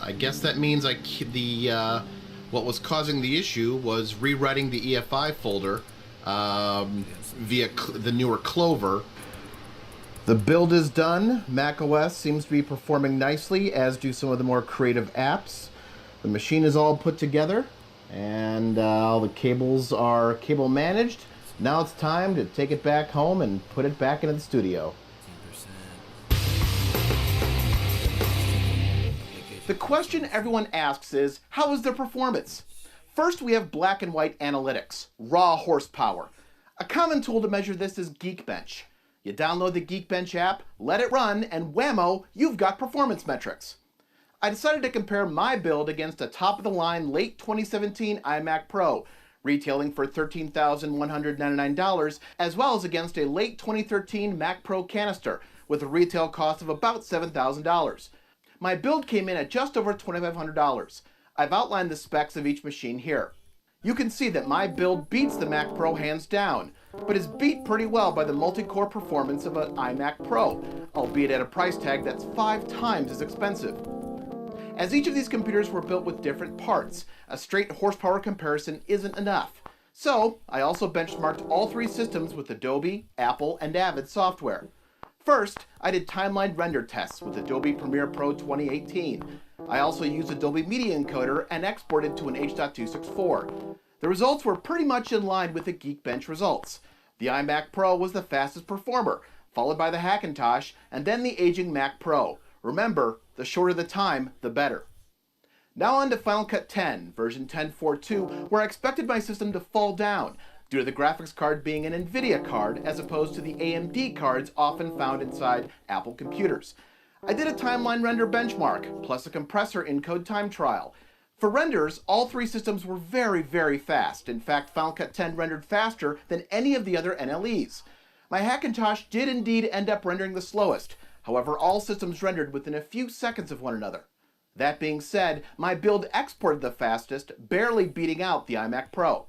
I guess that means what was causing the issue was rewriting the EFI folder via the newer Clover. The build is done. macOS seems to be performing nicely, as do some of the more creative apps. The machine is all put together, and all the cables are cable managed. Now it's time to take it back home and put it back into the studio. The question everyone asks is, how is their performance? First, we have black and white analytics, raw horsepower. A common tool to measure this is Geekbench. You download the Geekbench app, let it run, and whammo, you've got performance metrics. I decided to compare my build against a top-of-the-line late 2017 iMac Pro, retailing for $13,199, as well as against a late 2013 Mac Pro canister with a retail cost of about $7,000. My build came in at just over $2,500. I've outlined the specs of each machine here. You can see that my build beats the Mac Pro hands down, but is beat pretty well by the multi-core performance of an iMac Pro, albeit at a price tag that's 5 times as expensive. As each of these computers were built with different parts, a straight horsepower comparison isn't enough. So, I also benchmarked all 3 systems with Adobe, Apple, and Avid software. First, I did timeline render tests with Adobe Premiere Pro 2018. I also used Adobe Media Encoder and exported to an H.264. The results were pretty much in line with the Geekbench results. The iMac Pro was the fastest performer, followed by the Hackintosh, and then the aging Mac Pro. Remember, the shorter the time, the better. Now on to Final Cut 10, version 10.4.2, where I expected my system to fall down, due to the graphics card being an NVIDIA card as opposed to the AMD cards often found inside Apple computers. I did a timeline render benchmark, plus a compressor encode time trial. For renders, all 3 systems were very, very fast. In fact, Final Cut 10 rendered faster than any of the other NLEs. My Hackintosh did indeed end up rendering the slowest. However, all systems rendered within a few seconds of one another. That being said, my build exported the fastest, barely beating out the iMac Pro.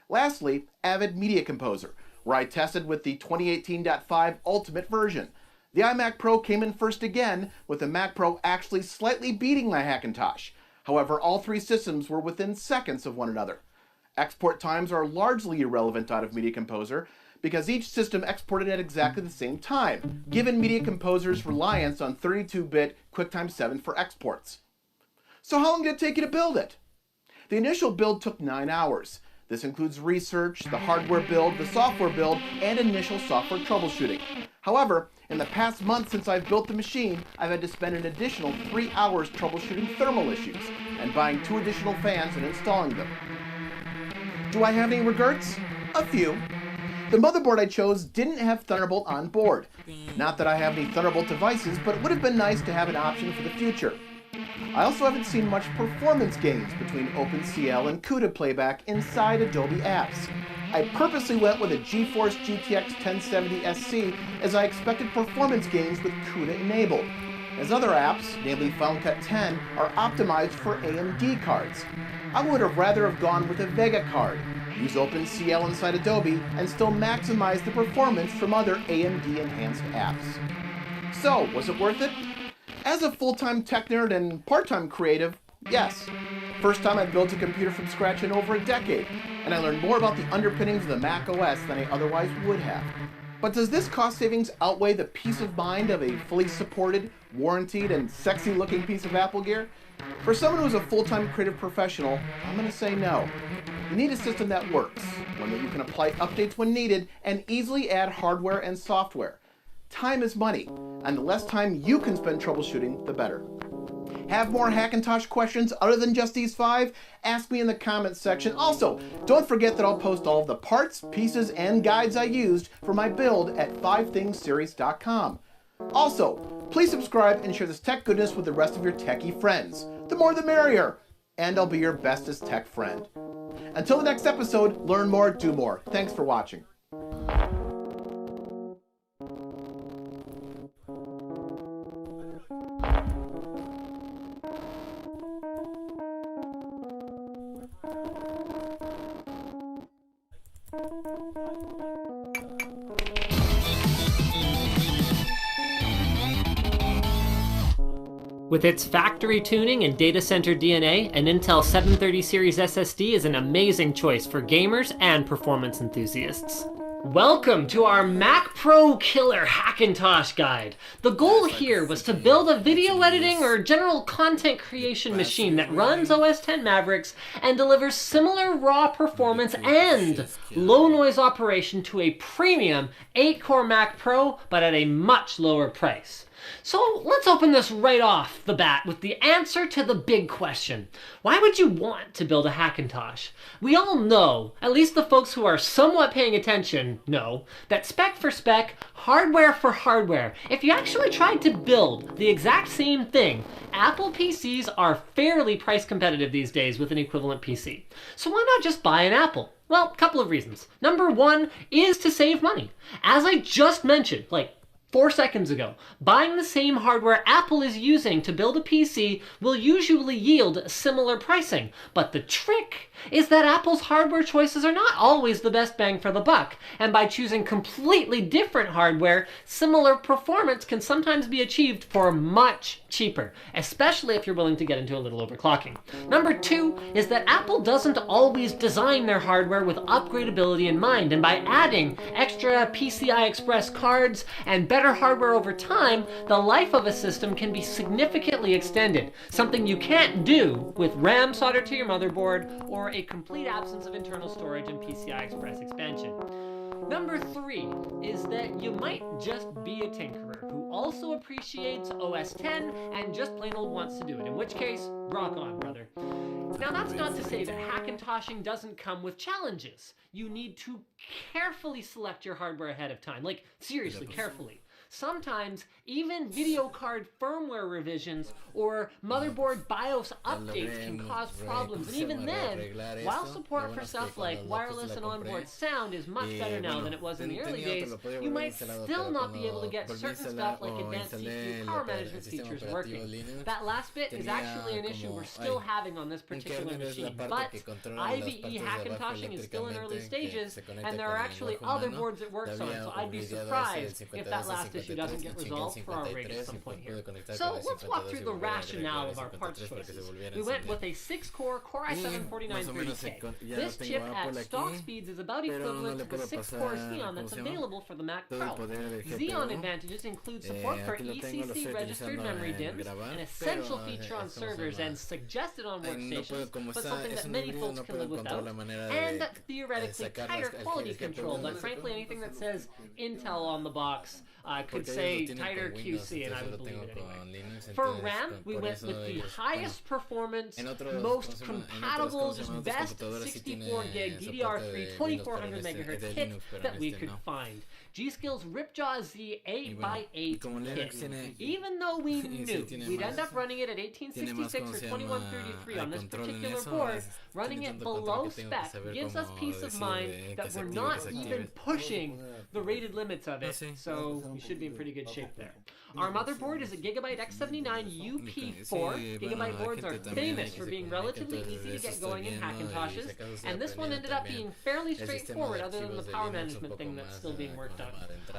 Lastly, Avid Media Composer, where I tested with the 2018.5 Ultimate version. The iMac Pro came in first again, with the Mac Pro actually slightly beating my Hackintosh. However, all 3 systems were within seconds of one another. Export times are largely irrelevant out of Media Composer, because each system exported at exactly the same time, given Media Composer's reliance on 32-bit QuickTime 7 for exports. So how long did it take you to build it? The initial build took 9 hours. This includes research, the hardware build, the software build, and initial software troubleshooting. However, in the past month since I've built the machine, I've had to spend an additional 3 hours troubleshooting thermal issues, and buying 2 additional fans and installing them. Do I have any regrets? A few. The motherboard I chose didn't have Thunderbolt on board. Not that I have any Thunderbolt devices, but it would have been nice to have an option for the future. I also haven't seen much performance gains between OpenCL and CUDA playback inside Adobe apps. I purposely went with a GeForce GTX 1070 SC as I expected performance gains with CUDA enabled, as other apps, namely Final Cut 10, are optimized for AMD cards. I would have rather have gone with a Vega card, use OpenCL inside Adobe, and still maximize the performance from other AMD enhanced apps. So, was it worth it? As a full-time tech nerd and part-time creative, yes. First time I built a computer from scratch in over a decade, and I learned more about the underpinnings of the Mac OS than I otherwise would have. But does this cost savings outweigh the peace of mind of a fully supported, warranted, and sexy-looking piece of Apple gear? For someone who's a full-time creative professional, I'm going to say no. You need a system that works, one that you can apply updates when needed, and easily add hardware and software. Time is money, and the less time you can spend troubleshooting, the better. Have more Hackintosh questions other than just these 5? Ask me in the comments section. Also, don't forget that I'll post all of the parts, pieces, and guides I used for my build at 5thingsseries.com. Also, please subscribe and share this tech goodness with the rest of your techie friends. The more the merrier, and I'll be your bestest tech friend. Until the next episode, learn more, do more. Thanks for watching. With its factory tuning and data center DNA, an Intel 730 series SSD is an amazing choice for gamers and performance enthusiasts. Welcome to our Mac Pro Killer Hackintosh guide. The goal here was to build a video editing or general content creation machine that runs OS X Mavericks and delivers similar raw performance and low noise operation to a premium 8-core Mac Pro, but at a much lower price. So let's open this right off the bat with the answer to the big question. Why would you want to build a Hackintosh? We all know, at least the folks who are somewhat paying attention know, that spec for spec, hardware for hardware. If you actually tried to build the exact same thing, Apple PCs are fairly price competitive these days with an equivalent PC. So why not just buy an Apple? Well, a couple of reasons. Number one is to save money. As I just mentioned, 4 seconds ago, buying the same hardware Apple is using to build a PC will usually yield similar pricing. But the trick is that Apple's hardware choices are not always the best bang for the buck. And by choosing completely different hardware, similar performance can sometimes be achieved for much cheaper, especially if you're willing to get into a little overclocking. Number two is that Apple doesn't always design their hardware with upgradability in mind. And by adding extra PCI Express cards and better hardware over time, the life of a system can be significantly extended, something you can't do with RAM soldered to your motherboard or a complete absence of internal storage and PCI Express expansion. Number three is that you might just be a tinkerer who also appreciates OS X and just plain old wants to do it, in which case, rock on, brother. Now that's not to say that Hackintoshing doesn't come with challenges. You need to carefully select your hardware ahead of time, seriously, carefully. Sometimes even video card firmware revisions or motherboard BIOS updates can cause problems, and even then, while support for stuff like wireless and onboard sound is much better now than it was in the early days, you might still not be able to get certain stuff like advanced CPU power management features working. That last bit is actually an issue we're still having on this particular machine, but IBE Hackintoshing is still in early stages, and there are actually other boards it works on, so I'd be surprised if that last issue doesn't get resolved for our rig at some point here. So let's walk through the rationale of our parts choices. We went with a 6-core Core i7-4930K. This chip at stock speeds is about equivalent to the 6-core Xeon that's available for the Mac Pro. Xeon advantages include support for ECC registered memory DIMMs, an essential feature on servers and suggested on workstations, but something that many folks can live without, and theoretically tighter quality control, but frankly anything that says Intel on the box could say tighter QC, and I would believe it anyway. For RAM, we went with the highest performance, most compatible, just best 64 gig DDR3 2400 MHz kit that we could find. G-Skill's Ripjaw Z 8x8 kit. Even though we knew we'd end up running it at 1866 or 2133 on this particular board, running it below spec gives us peace of mind that we're not even pushing the rated limits of it, so we should be in pretty good shape there. Our motherboard is a Gigabyte X79 UP4. Gigabyte boards are famous for being relatively easy to get going in Hackintoshes, and this one ended up being fairly straightforward other than the power management thing that's still being worked on.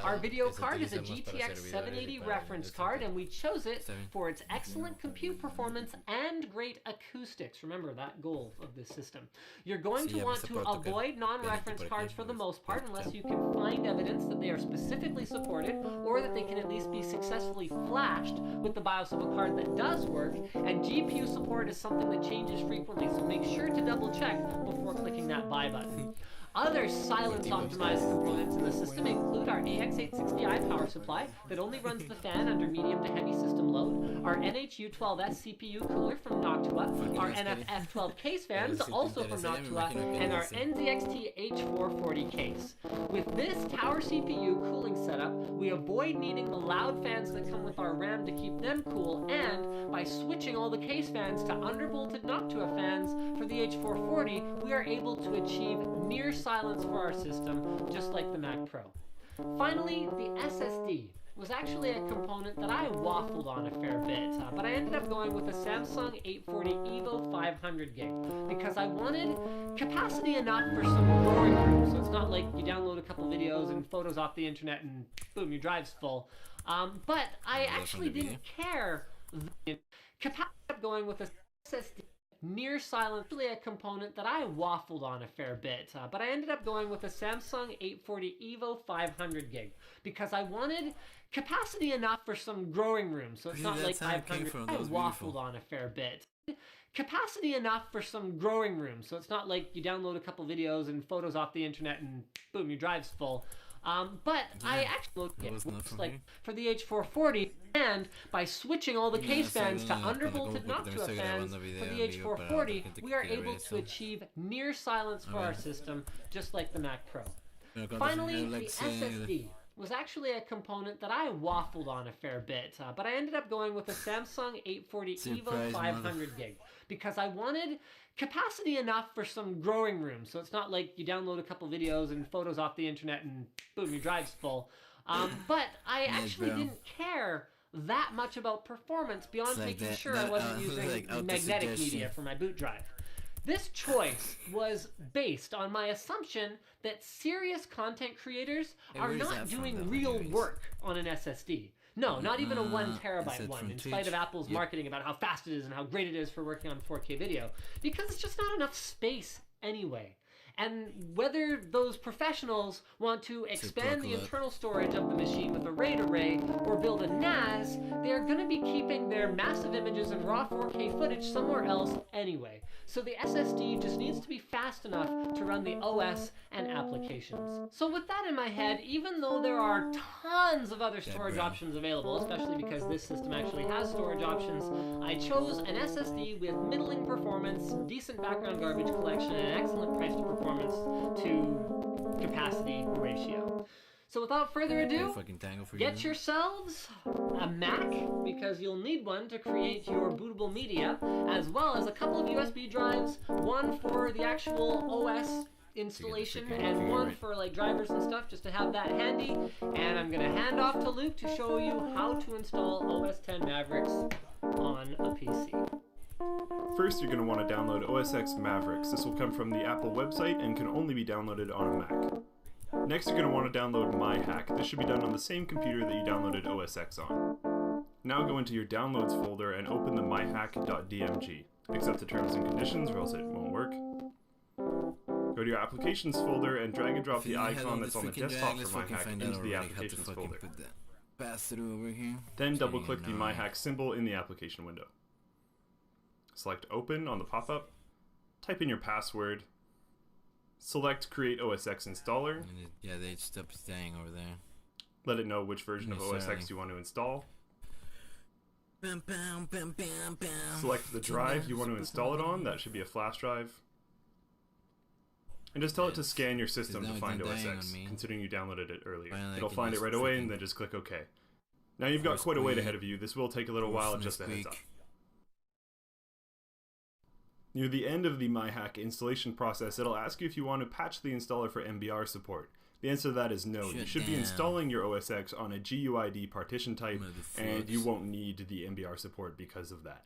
Our video card is a GTX 780 reference card, and we chose it for its excellent compute performance and great acoustics. Remember that goal of this system. You're going to want to avoid non-reference cards for the most part unless you can find evidence that they are specifically supported or that they can at least be successfully flashed with the BIOS of a card that does work, and GPU support is something that changes frequently, so make sure to double check before clicking that buy button. Other silence-optimized components in the system include our AX860i power supply that only runs the fan under medium to heavy system load, our NHU12S CPU cooler from Noctua, our NFF12 case fans also from Noctua, and our NZXT H440 case. With this tower CPU cooling setup, we avoid needing the loud fans that come with our RAM to keep them cool, and by switching all the case fans to underbolted Noctua fans for the H440, we are able to achieve near silence for our system, just like the Mac Pro. Finally, the SSD was actually a component that I waffled on a fair bit, but I ended up going with a Samsung 840 EVO 500 gig because I wanted capacity enough for some drawing room, so it's not like you download a couple videos and photos off the internet and boom, your drive's full. But I actually didn't care Capacity going with a SSD near silent, really a component that I waffled on a fair bit, but I ended up going with a Samsung 840 EVO 500 gig because I wanted capacity enough for some growing room, so it's not like 500. I waffled on a fair bit. Capacity enough for some growing room, so it's not like you download a couple videos and photos off the internet and boom, your drive's full. But yeah, I actually like for the H440, and by switching all the case fans to undervolted Noctua fans for the H440, we are able to achieve near silence for our system, just like the Mac Pro. Finally, the SSD was actually a component that I waffled on a fair bit, but I ended up going with a Samsung 840 EVO 500 gig because I wanted capacity enough for some growing room, so it's not like you download a couple videos and photos off the internet and boom, your drive's full. But I actually didn't care that much about performance beyond making sure I wasn't using magnetic media for my boot drive. This choice was based on my assumption that serious content creators are not doing real work on an SSD. No, not even a 1 terabyte one, in spite of Apple's marketing about how fast it is and how great it is for working on 4K video, because it's just not enough space anyway. And whether those professionals want to expand the internal storage of the machine with a RAID array or build a NAS, they are going to be keeping their massive images and raw 4K footage somewhere else anyway. So the SSD just needs to be fast enough to run the OS and applications. So with that in my head, even though there are tons of other storage options available, especially because this system actually has storage options, I chose an SSD with middling performance, decent background garbage collection, and an excellent price to performance to capacity ratio. So without further ado, get yourselves a Mac, because you'll need one to create your bootable media, as well as a couple of USB drives, one for the actual OS installation and one for like drivers and stuff, just to have that handy. And I'm gonna hand off to Luke to show you how to install OS X Mavericks on a PC. First, you're going to want to download OS X Mavericks. This will come from the Apple website and can only be downloaded on a Mac. Next, you're going to want to download MyHack. This should be done on the same computer that you downloaded OS X on. Now go into your Downloads folder and open the myhack.dmg. Accept the terms and conditions or else it won't work. Go to your Applications folder and drag and drop the icon that's on the desktop for MyHack into the Applications folder. Then double-click the MyHack symbol in the application window. Select Open on the pop-up, type in your password, select Create OS X Installer. Yeah, they stopped staying over there. Let it know which version of OS X you want to install. Select the drive you want to install it on, that should be a flash drive. And just tell it to scan your system to find OS X, considering you downloaded it earlier. It'll find it right away and then just click OK. Now you've got quite a wait ahead of you. This will take a little while, just a heads up. Near the end of the MyHack installation process, it'll ask you if you want to patch the installer for MBR support. The answer to that is no. You should be installing your OS X on a GUID partition type, and you won't need the MBR support because of that.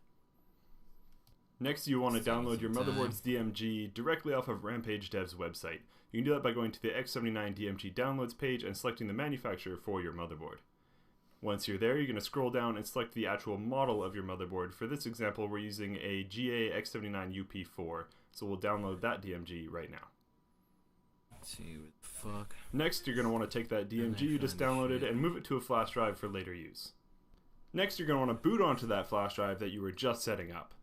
Next, you want to download your motherboard's DMG directly off of Rampage Dev's website. You can do that by going to the X79 DMG downloads page and selecting the manufacturer for your motherboard. Once you're there, you're going to scroll down and select the actual model of your motherboard. For this example, we're using a GA X79 UP4, so we'll download that DMG right now. Let's see what the fuck. Next, you're going to want to take that DMG you just downloaded and move it to a flash drive for later use. Next, you're going to want to boot onto that flash drive that you were just setting up.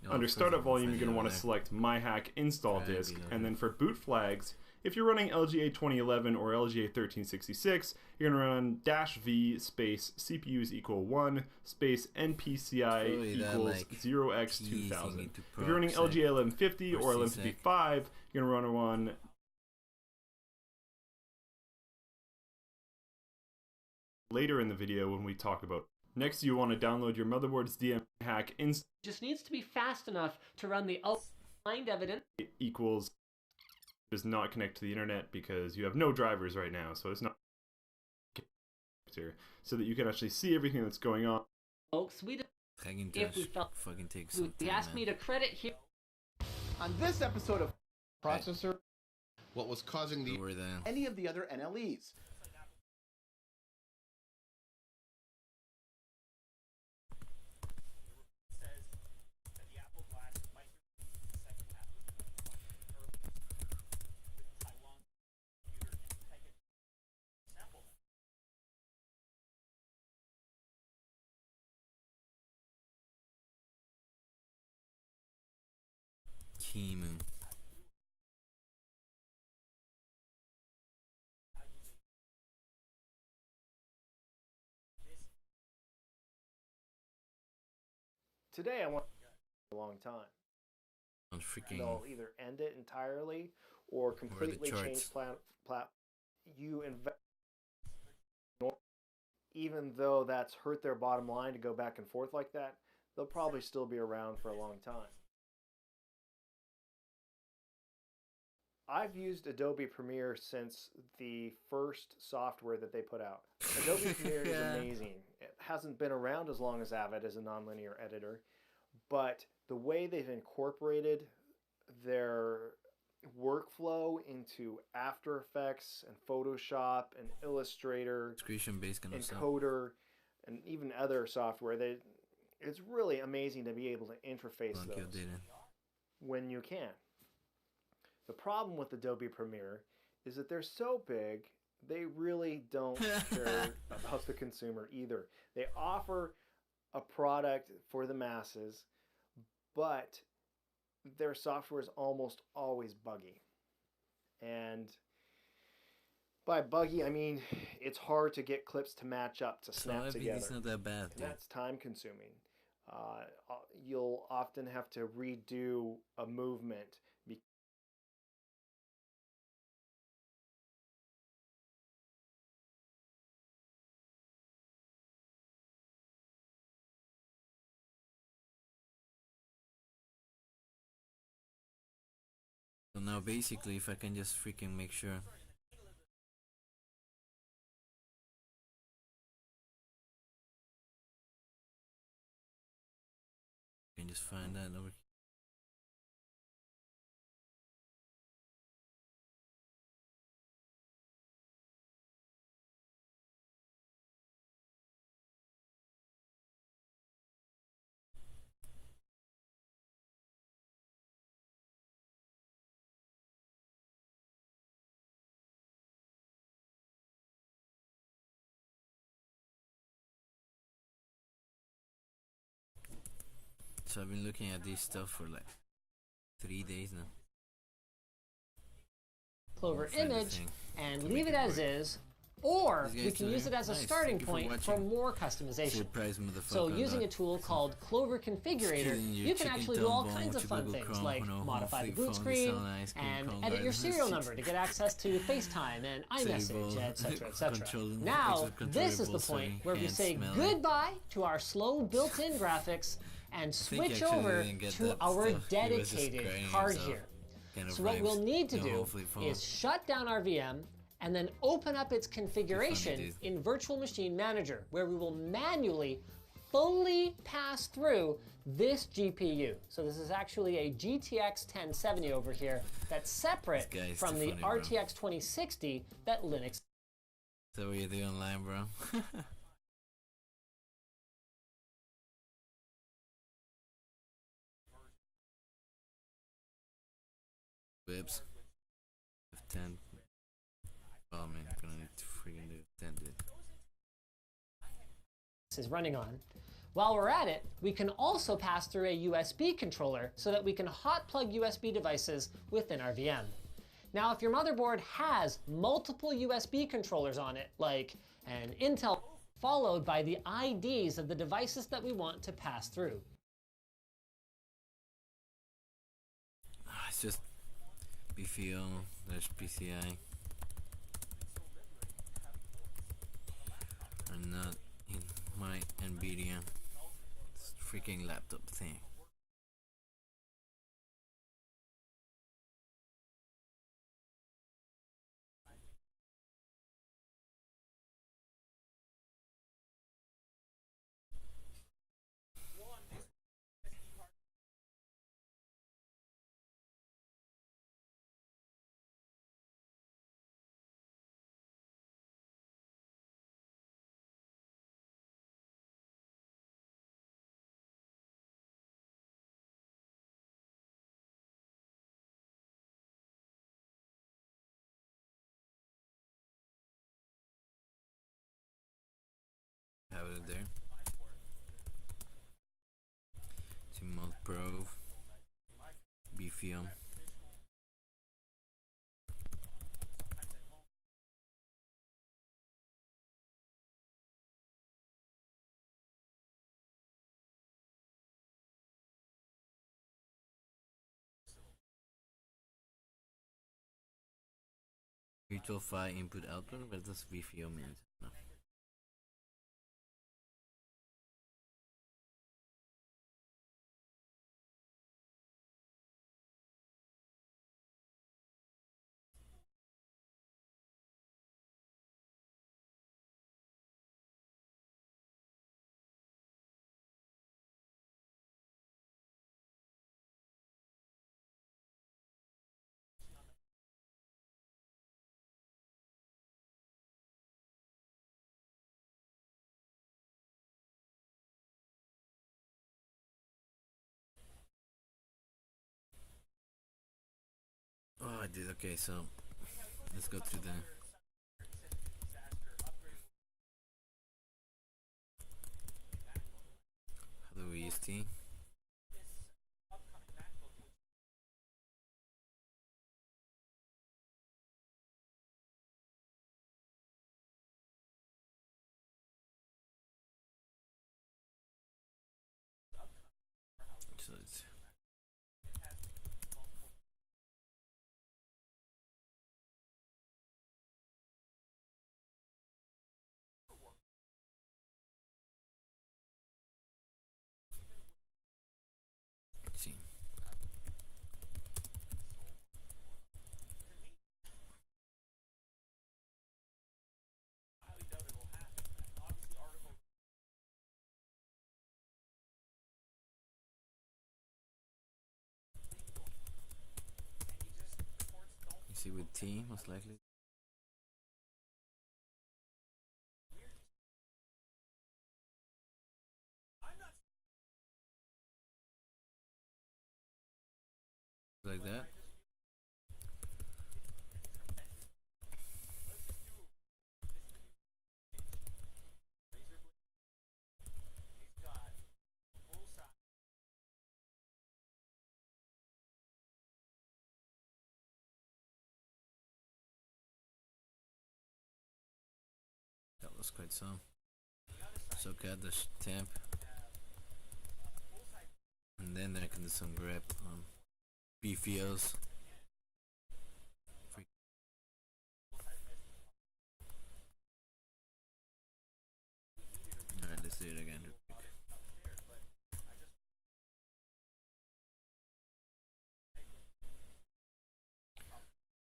Under Startup Volume, you're going to want to select MyHack Install Disk, and then for boot flags, if you're running LGA 2011 or LGA 1366, you're going to run -v space CPUs equal 1 space NPCI equals 0x2000. If you're running LGA 1150 or 1155, you're going to run one later in the video when we talk about. Next, you want to download your motherboard's DMHack install. Just needs to be fast enough to run the find evidence equals does not connect to the internet because you have no drivers right now, so it's not here, so that you can actually see everything that's going on. Folks, we asked me to credit here. On this episode of Processor, what was causing any of the other NLEs? Timu. Today I want a long time. On freaking. They'll either end it entirely or completely change you invest. Even though that's hurt their bottom line to go back and forth like that, they'll probably still be around for a long time. I've used Adobe Premiere since the first software that they put out. Adobe Premiere is amazing. It hasn't been around as long as Avid as a nonlinear editor, but the way they've incorporated their workflow into After Effects and Photoshop and Illustrator, Encoder, and even other software, it's really amazing to be able to interface those when you can. The problem with Adobe Premiere is that they're so big, they really don't care about the consumer either. They offer a product for the masses, but their software is almost always buggy. And by buggy, I mean it's hard to get clips to match up, to snap together. It's not that bad. And that's time consuming. You'll often have to redo a movement. So now basically if I can just freaking make sure. I can just find that over here. So I've been looking at this stuff for like 3 days now. Clover image and leave it as is, or we can use it as a starting point for more customization. So using a tool called Clover Configurator, you can actually do all kinds of fun things like modify the boot screen and edit your serial number to get access to FaceTime and iMessage, etc., etc. Now, this is the point where we say goodbye to our slow built-in graphics and switch over to our dedicated card here. So what we'll need to do is shut down our VM and then open up its configuration in Virtual Machine Manager, where we will manually fully pass through this GPU. So this is actually a GTX 1070 over here that's separate from the RTX 2060 that Linux. So what you do online, bro? Whips. 10. Oh man, I'm gonna need to freaking do 10, dude. Is running on. While we're at it, we can also pass through a USB controller so that we can hot plug USB devices within our VM. Now, if your motherboard has multiple USB controllers on it, like an Intel, followed by the IDs of the devices that we want to pass through. It's just BFO, there's PCI. I'm not in my NVIDIA freaking laptop thing. Have it there. To mod probe, BFO. VFM. Virtual Fi input output. What does VFM mean? No. Oh, I did. Okay, so let's go through the. How do we use T? So it's see. You see with T most likely. Like that. That was quite some. So got the temp, and then I can do some grep BFOs. Alright, let's do it again real quick.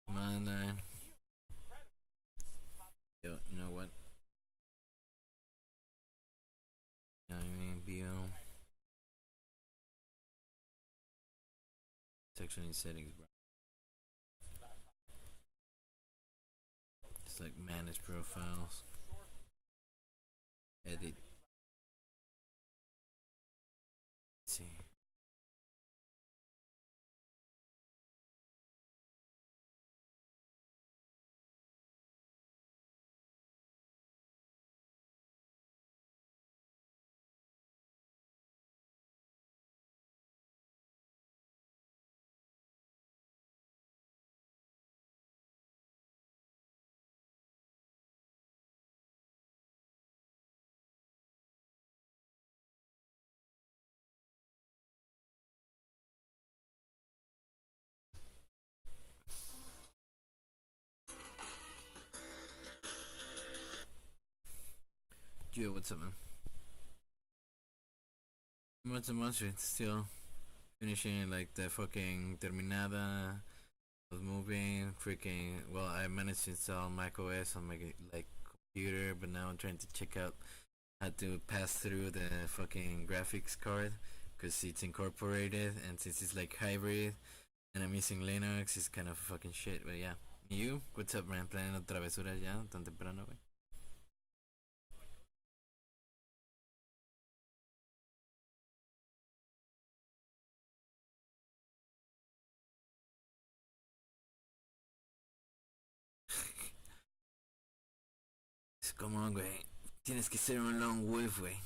Command line. Yo, you know what? I mean, BO. Section in settings, bro. Just like manage profiles. Edit. Let's see. Yo, what's up, man? What's a monster? It's still finishing like the fucking Terminada. Was moving, freaking. Well, I managed to install macOS on my like computer, but now I'm trying to check out how to pass through the fucking graphics card because it's incorporated, and since it's like hybrid, and I'm using Linux, it's kind of fucking shit. But yeah, you, what's up, man? Planeando travesuras ya tan temprano, güey. Come on, güey. Tienes que ser un lone wolf, güey.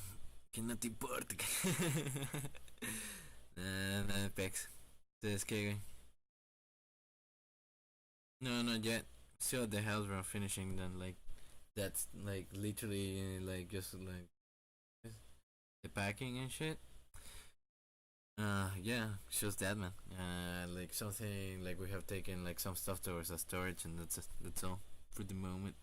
Que no te importe. Nada, pex. ¿Ustedes qué, güey? No, not yet. Still at the house, bro. Finishing then, like, that's like literally like just like the packing and shit. Yeah, it's just that, man. Like something like we have taken like some stuff towards the storage, and that's all for the moment.